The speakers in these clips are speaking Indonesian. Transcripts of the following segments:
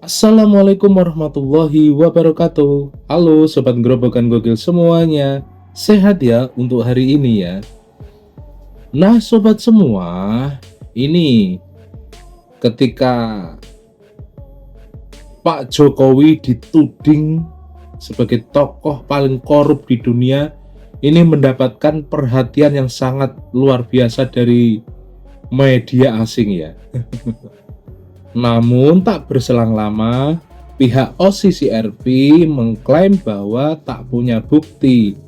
Assalamualaikum warahmatullahi wabarakatuh. Halo Sobat Gerobokan Gokil semuanya. Sehat ya untuk hari ini ya. Nah Sobat semua, ini ketika Pak Jokowi dituding sebagai tokoh paling korup di dunia, ini mendapatkan perhatian yang sangat luar biasa dari media asing ya. Namun tak berselang lama, pihak OCCRP mengklaim bahwa tak punya bukti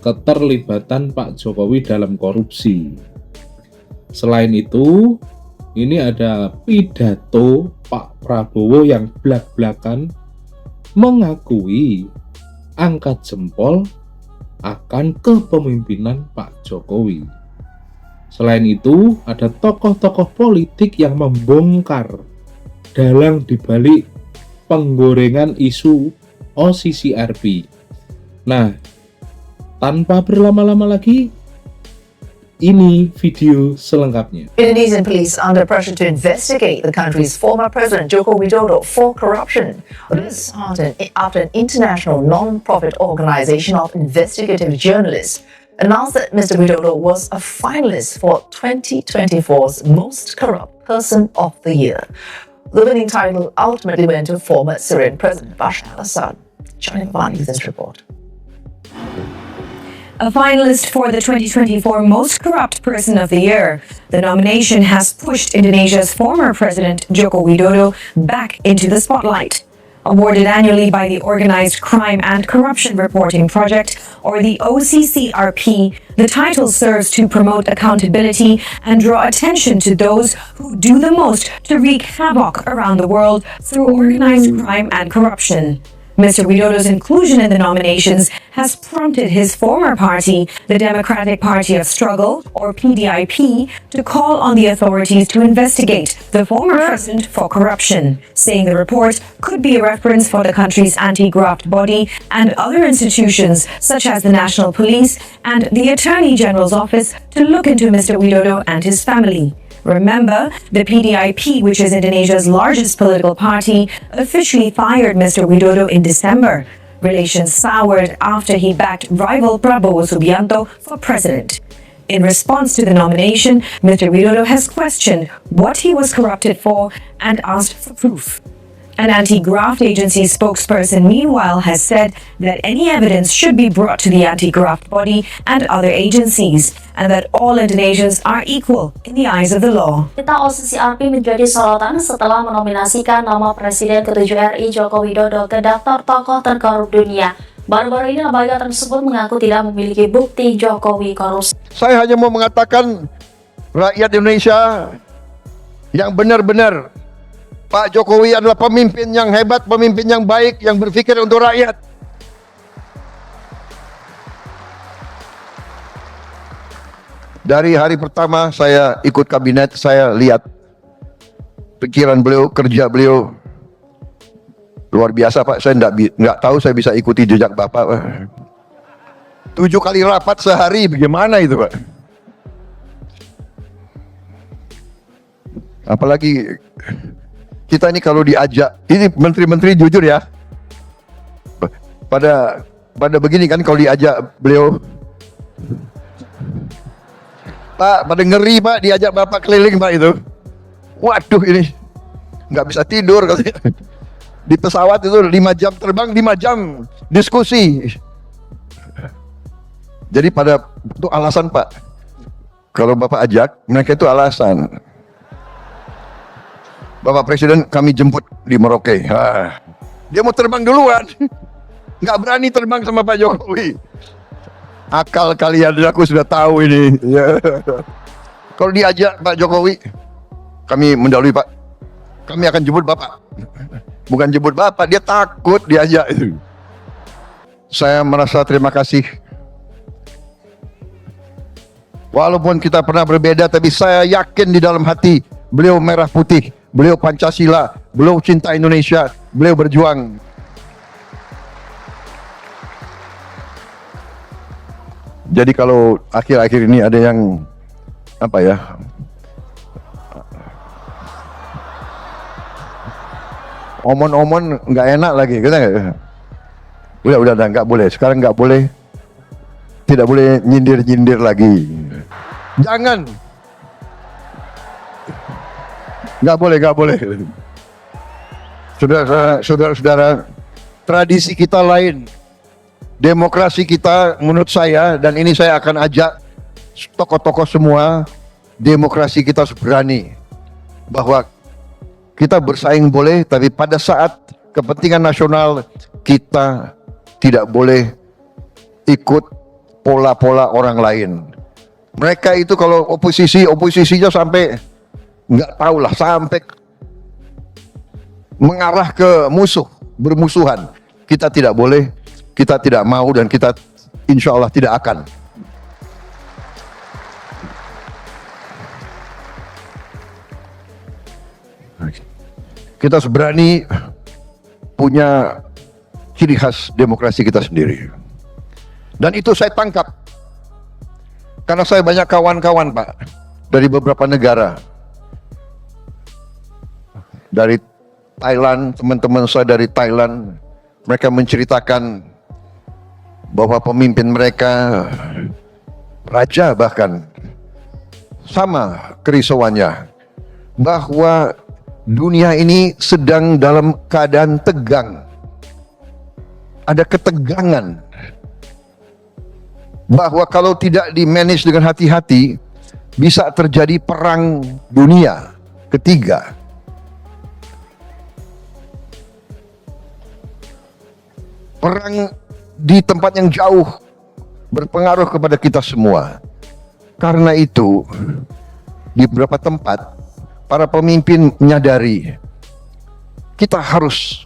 keterlibatan Pak Jokowi dalam korupsi. Selain itu, ini ada pidato Pak Prabowo yang blak-blakan mengakui angkat jempol akan kepemimpinan Pak Jokowi. Selain itu, ada tokoh-tokoh politik yang membongkar dalang dibalik penggorengan isu OCCRP. Nah, tanpa berlama-lama lagi, ini video selengkapnya. Indonesian police under pressure to investigate the country's former president Joko Widodo for corruption. This after an international non-profit organization of investigative journalists announced that Mr. Widodo was a finalist for 2024's Most Corrupt Person of the Year. The winning title ultimately went to former Syrian President Bashar al-Assad. Joining Vani with this report. A finalist for the 2024 Most Corrupt Person of the Year, the nomination has pushed Indonesia's former president Joko Widodo back into the spotlight. Awarded annually by the Organized Crime and Corruption Reporting Project, or the OCCRP, the title serves to promote accountability and draw attention to those who do the most to wreak havoc around the world through organized crime and corruption. Mr. Widodo's inclusion in the nominations has prompted his former party, the Democratic Party of Struggle, or PDIP, to call on the authorities to investigate the former president for corruption, saying the report could be a reference for the country's anti-graft body and other institutions, such as the National Police and the Attorney General's Office, to look into Mr. Widodo and his family. Remember, the PDIP, which is Indonesia's largest political party, officially fired Mr. Widodo in December. Relations soured after he backed rival Prabowo Subianto for president. In response to the nomination, Mr. Widodo has questioned what he was corrupted for and asked for proof. An anti-graft agency spokesperson, meanwhile, has said that any evidence should be brought to the anti-graft body and other agencies, and that all Indonesians are equal in the eyes of the law. OCCRP menjadi sorotan setelah menominasikan nama Presiden ke-7 RI Joko Widodo ke daftar tokoh terkorup dunia. Baru-baru ini lembaga tersebut mengaku tidak memiliki bukti Jokowi korupsi. Saya hanya mau mengatakan rakyat Indonesia yang benar-benar Pak Jokowi adalah pemimpin yang hebat, pemimpin yang baik, yang berpikir untuk rakyat. Dari hari pertama saya ikut kabinet, saya lihat pikiran beliau, kerja beliau luar biasa Pak. Saya nggak tahu saya bisa ikuti jejak Bapak Pak. 7 kali rapat sehari, bagaimana itu Pak? Apalagi kita ini kalau diajak, ini menteri-menteri jujur ya, pada begini kan kalau diajak beliau, Pak, pada ngeri Pak, diajak Bapak keliling Pak itu. Waduh ini nggak bisa tidur katanya. Di pesawat itu 5 jam terbang, 5 jam diskusi. Jadi pada itu alasan Pak, kalau Bapak ajak, mereka itu alasan. Bapak Presiden kami jemput di Merauke. Dia mau terbang duluan, nggak berani terbang sama Pak Jokowi. Akal kalian, aku sudah tahu ini. Kalau diajak Pak Jokowi, kami mendahului Pak. Kami akan jemput Bapak. Bukan jemput Bapak, dia takut diajak itu. Saya merasa terima kasih. Walaupun kita pernah berbeda, tapi saya yakin di dalam hati beliau merah putih. Beliau Pancasila, beliau cinta Indonesia, beliau berjuang. Jadi kalau akhir-akhir ini ada yang apa ya, Omon-omon nggak enak lagi, kita nggak. Udah nggak boleh. Sekarang nggak boleh, tidak boleh nyindir-nyindir lagi. Jangan, nggak boleh. Saudara-saudara, tradisi kita lain, demokrasi kita menurut saya, dan ini saya akan ajak tokoh-tokoh semua, demokrasi kita berani bahwa kita bersaing boleh, tapi pada saat kepentingan nasional kita tidak boleh ikut pola-pola orang lain. Mereka itu kalau oposisinya sampai nggak tahu lah, sampai mengarah ke bermusuhan. Kita tidak boleh, kita tidak mau, dan kita insya Allah tidak akan. Kita berani punya ciri khas demokrasi kita sendiri. Dan itu saya tangkap. Karena saya banyak kawan-kawan, Pak, dari beberapa negara. Dari Thailand, teman-teman saya dari Thailand, mereka menceritakan bahwa pemimpin mereka, raja bahkan, sama kerisauannya, bahwa dunia ini sedang dalam keadaan tegang. Ada ketegangan. Bahwa kalau tidak di-manage dengan hati-hati, bisa terjadi perang dunia ketiga. Perang di tempat yang jauh berpengaruh kepada kita semua. Karena itu, di beberapa tempat, para pemimpin menyadari kita harus,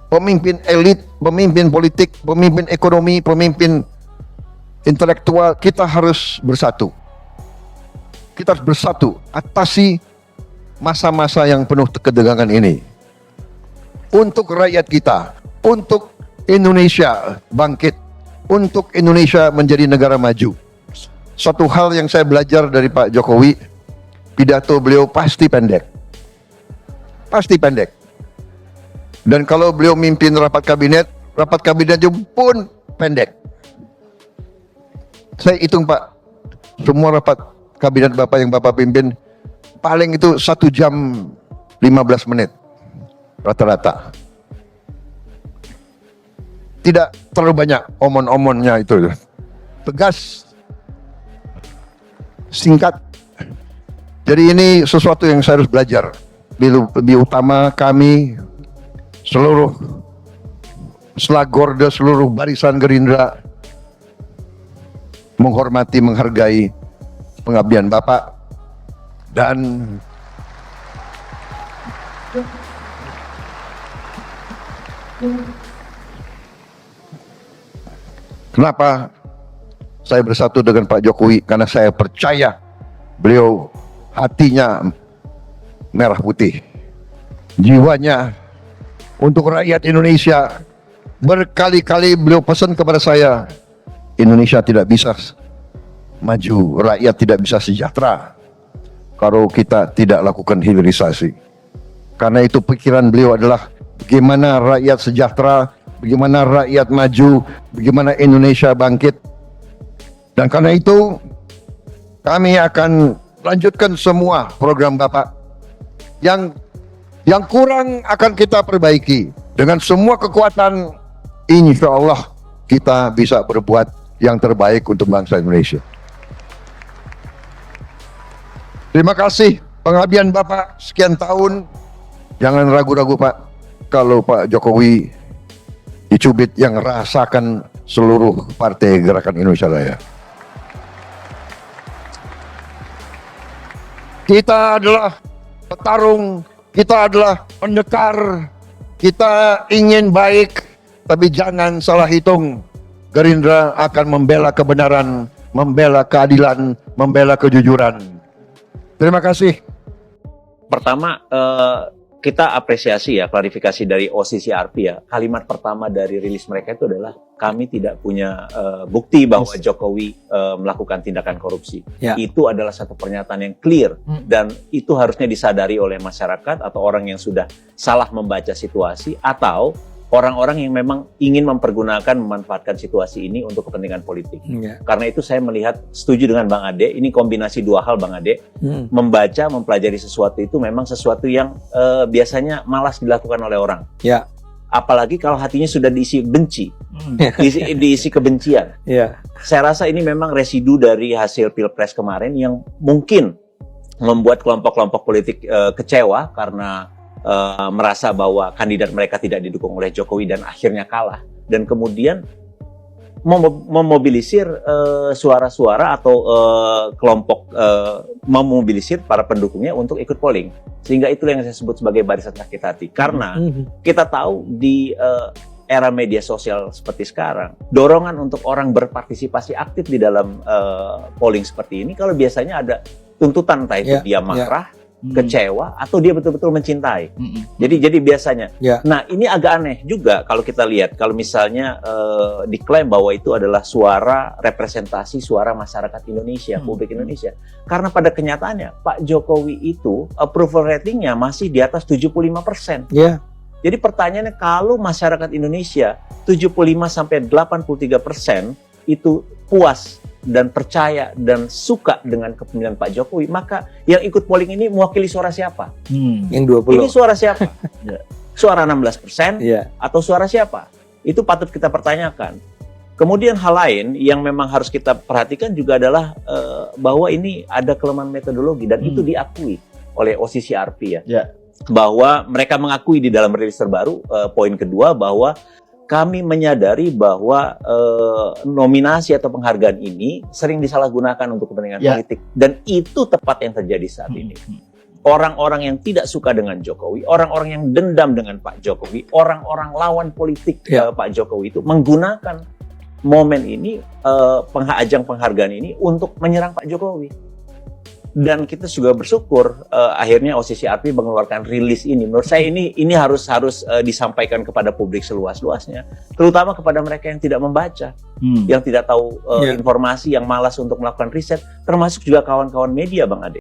pemimpin elit, pemimpin politik, pemimpin ekonomi, pemimpin intelektual, kita harus bersatu. Kita harus bersatu atasi masa-masa yang penuh ketegangan ini. Untuk rakyat kita, untuk Indonesia bangkit, untuk Indonesia menjadi negara maju. Satu hal yang saya belajar dari Pak Jokowi, pidato beliau pasti pendek. Pasti pendek. Dan kalau beliau mimpin rapat kabinet pun pendek. Saya hitung, Pak, semua rapat kabinet Bapak yang Bapak pimpin, paling itu 1 jam 15 menit rata-rata. Tidak terlalu banyak omon-omonnya itu. Tegas, singkat. Jadi ini sesuatu yang saya harus belajar. Lebih utama kami, seluruh Selagorda, seluruh barisan Gerindra, menghormati, menghargai pengabdian Bapak. Dan kenapa saya bersatu dengan Pak Jokowi? Karena saya percaya beliau hatinya merah putih, jiwanya untuk rakyat Indonesia. Berkali-kali beliau pesan kepada saya, Indonesia tidak bisa maju, rakyat tidak bisa sejahtera kalau kita tidak lakukan hilirisasi. Karena itu pikiran beliau adalah bagaimana rakyat sejahtera, bagaimana rakyat maju, bagaimana Indonesia bangkit. Dan karena itu kami akan lanjutkan semua program Bapak. Yang kurang akan kita perbaiki. Dengan semua kekuatan, insya Allah kita bisa berbuat yang terbaik untuk bangsa Indonesia. Terima kasih pengabdian Bapak sekian tahun. Jangan ragu-ragu, Pak. Kalau Pak Jokowi dicubit, yang rasakan seluruh partai Gerakan Indonesia Raya. Kita adalah petarung, kita adalah pendekar, kita ingin baik, tapi jangan salah hitung. Gerindra akan membela kebenaran, membela keadilan, membela kejujuran. Terima kasih. Pertama, kita apresiasi ya klarifikasi dari OCCRP ya. Kalimat pertama dari rilis mereka itu adalah kami tidak punya bukti bahwa Jokowi melakukan tindakan korupsi. Ya. Itu adalah satu pernyataan yang clear dan itu harusnya disadari oleh masyarakat atau orang yang sudah salah membaca situasi atau orang-orang yang memang ingin memanfaatkan situasi ini untuk kepentingan politik. Ya. Karena itu saya melihat, setuju dengan Bang Ade, ini kombinasi dua hal Bang Ade. Membaca, mempelajari sesuatu itu memang sesuatu yang biasanya malas dilakukan oleh orang. Ya. Apalagi kalau hatinya sudah diisi benci, diisi kebencian. Ya. Saya rasa ini memang residu dari hasil Pilpres kemarin yang mungkin membuat kelompok-kelompok politik kecewa karena merasa bahwa kandidat mereka tidak didukung oleh Jokowi dan akhirnya kalah, dan kemudian memobilisir suara-suara atau kelompok memobilisir para pendukungnya untuk ikut polling, sehingga itulah yang saya sebut sebagai barisan sakit hati. Karena kita tahu di era media sosial seperti sekarang, dorongan untuk orang berpartisipasi aktif di dalam polling seperti ini, kalau biasanya ada tuntutan, entah itu dia marah, kecewa, atau dia betul-betul mencintai. Jadi biasanya. Nah, ini agak aneh juga kalau kita lihat, kalau misalnya diklaim bahwa itu adalah suara representasi suara masyarakat Indonesia, publik Indonesia. Karena pada kenyataannya Pak Jokowi itu approval ratingnya masih di atas 75%. Jadi pertanyaannya, kalau masyarakat Indonesia 75-83% itu puas dan percaya dan suka dengan kepemimpinan Pak Jokowi, maka yang ikut polling ini mewakili suara siapa? Yang 20. Ini suara siapa? Suara 16% atau suara siapa? Itu patut kita pertanyakan. Kemudian hal lain yang memang harus kita perhatikan juga adalah bahwa ini ada kelemahan metodologi, dan itu diakui oleh OCCRP bahwa mereka mengakui di dalam rilis terbaru, poin kedua, bahwa kami menyadari bahwa nominasi atau penghargaan ini sering disalahgunakan untuk kepentingan politik, dan itu tepat yang terjadi saat ini. Orang-orang yang tidak suka dengan Jokowi, orang-orang yang dendam dengan Pak Jokowi, orang-orang lawan politik Pak Jokowi itu menggunakan momen ini, ajang penghargaan ini untuk menyerang Pak Jokowi. Dan kita juga bersyukur akhirnya OCCRP mengeluarkan rilis ini. Menurut saya ini harus disampaikan kepada publik seluas-luasnya, terutama kepada mereka yang tidak membaca, yang tidak tahu informasi, yang malas untuk melakukan riset, termasuk juga kawan-kawan media, Bang Ade.